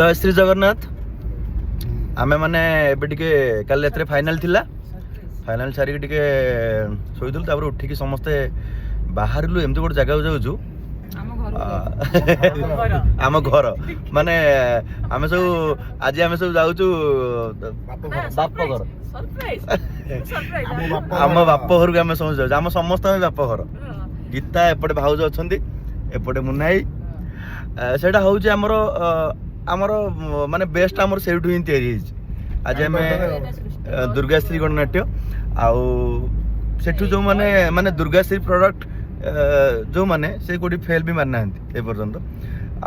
जय श्री जगन्नाथ आमे माने एबे टिके काल रात फाइनल थिला फाइनल सारी टिके सोइदुल तापर उठिकी समस्ते बाहरलु एमती गोटे जगह जाउछु आम घर माने आमे सब आज आमे सब जाउछु बाप घर आम बाप घर को आमे समझ जाउछु आम समस्त बाप घर गीता एपटे भाउज अछंती एपटे मुन्नाई सेटा होउछि हमरो आमर माने बेस्ट आमर सेठु ही तयारी आज आम दुर्गाश्री गणनाट्य आउ सेठु जो माने माने दुर्गाश्री प्रोडक्ट जो माने से कोडी फेल भी मारना ए पर्यंत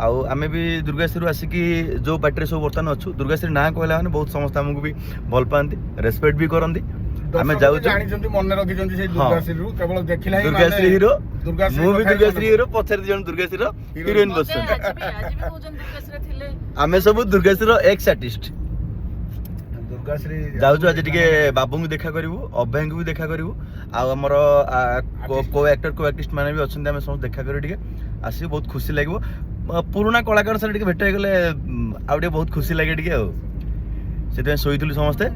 आउ आमे भी दुर्गाश्री आसिकी जो पार्टी सब बर्तमान अच्छु दुर्गाश्री ना कहला माने बहुत समस्त हमको भी भल पाती रेस्पेक्ट भी करंती आमे जाउ जानि जंती मन रखि जंती से दुर्गाश्री रु केवल देखिला ही दुर्गाश्री हीरो मु भी दुर्गाश्री हीरो पछर जन दुर्गाश्री रो हीरोइन बस आज भी कोजन दुर्गाश्री थिले आमे सब दुर्गाश्री रो एक्स आर्टिस्ट दुर्गाश्री जाउछु आज टिके बाबू को देखा करिवु अभय को भी देखा करिवु आ हमर को एक्टर को आर्टिस्ट माने भी अछन हम सब देखा करी टिके आसी बहुत खुशी लागबो पुराना कलाकार सारे टिके भेट गले आ बहुत खुशी लागे टिके आ सेते सोइतुली समस्ते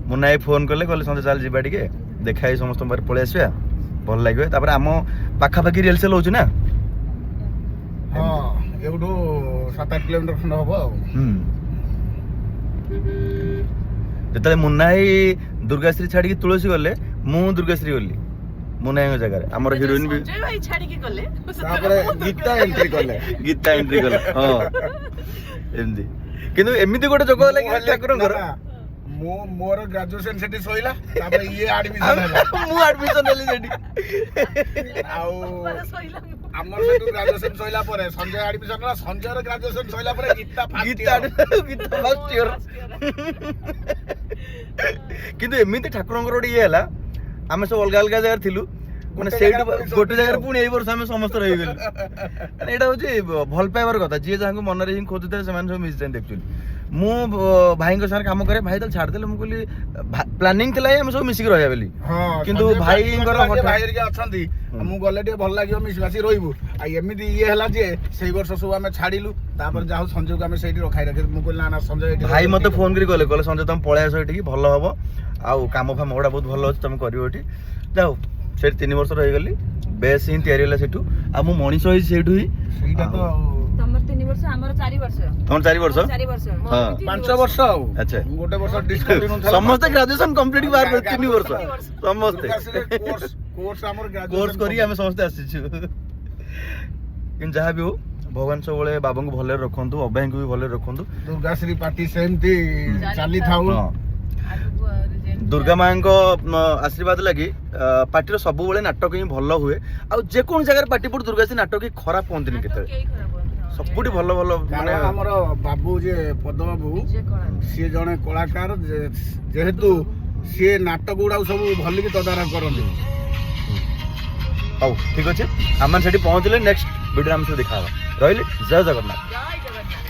मुन्नाई फोन कले कहले संजय चल जिबा टिके देखाई समस्त बार पळे आसीबा भल लागबे तापर हम पाखा पाखी रिहर्सल होछु ना हां एउडो 7-8 किलोमीटर खंड होबो जेतले मुन्नाई दुर्गाश्री छाड़ी की तुलसी गले मु दुर्गाश्री गली मुन्नाई जगह हमर हीरोइन भी संजय भाई छाड़ी के गले तापर गीता एंट्री कले हां एमदी किंतु एमिति गोटे जगह लागि ठाकुर घर मो मोर ग्रेजुएशन सेठी सोइला तापर ये एडमिशन हला मु एडमिशन लेली सेठी आउ हमर सेठु ग्रेजुएशन सोइला परे संजय एडमिशन हला संजय रो ग्रेजुएशन सोइला परे गीता फर्स्ट ईयर किंतु एमिति ठाकुर घर गोटे ये हला आमे सब अलग अलग जगह थिलु माने सेठ गोटे जगह पुणी एई वर्ष आमे समस्त रहि गेल माने एटा होची भल पाइबार कथा जे जाहको मन रे हिं खोजते सेमान सब मिस जान एक्चुअली मु भाई को साथ काम करे भाई तो छाड़ देले मु कहली प्लानिंग थिला हम सब मिसी के रहया बेली किंतु भाई घर भाई के अछंती मु गले दे भल लागियो मिसवासी रहिबु आ एमिति ये हला जे सेई वर्ष सब हमें छाड़िलु तापर जाहु संजय को हमें सेठी रखाई रखे मु कहली ना संजय एठी भाई मते फोन करी कहले संजय तुम पळे आसो एठी भल हबो आ काम फाम ओडा बहुत भल अछि तुम करियो एठी जाओ सेठी 3 वर्ष रहि गली बेस ही तयारी हला सेठू आ मु मनीष होई सेठू ही सेटा तो तमर 3 वर्ष हमर 4 वर्ष तमर 4 वर्ष 4 वर्ष हां 5 वर्ष आउ अच्छा गोटे वर्ष डिस्कंटिन्यू था समस्त ग्रेजुएशन कंप्लीट बार 3 वर्ष समस्त कोर्स हमर ग्रेजुएशन कोर्स करी हम समस्त आसीछु किन जहा भी हो भगवान सब बळे बाबा को भले रखंतु अभय को भी भले रखंतु दुर्गाश्री पार्टी सेमती चाली थाउ दुर्गा मां को आशीर्वाद लगी पार्टी सब बळे नाटक ही भल हुए आ जे कोन जगह पार्टी पर दुर्गाश्री नाटक ही खराब होंतनी केते सबुठी भल भल माने हमर बाबू जे पद्म बाबू सी जने कलाकार जेहेतु सी नाटक गुडा सब भल की तदारख करले हौ ठीक अछि हमन सेठी पहुंचले नेक्स्ट वीडियो हम से दिखावा रहिली जय जगन्नाथ।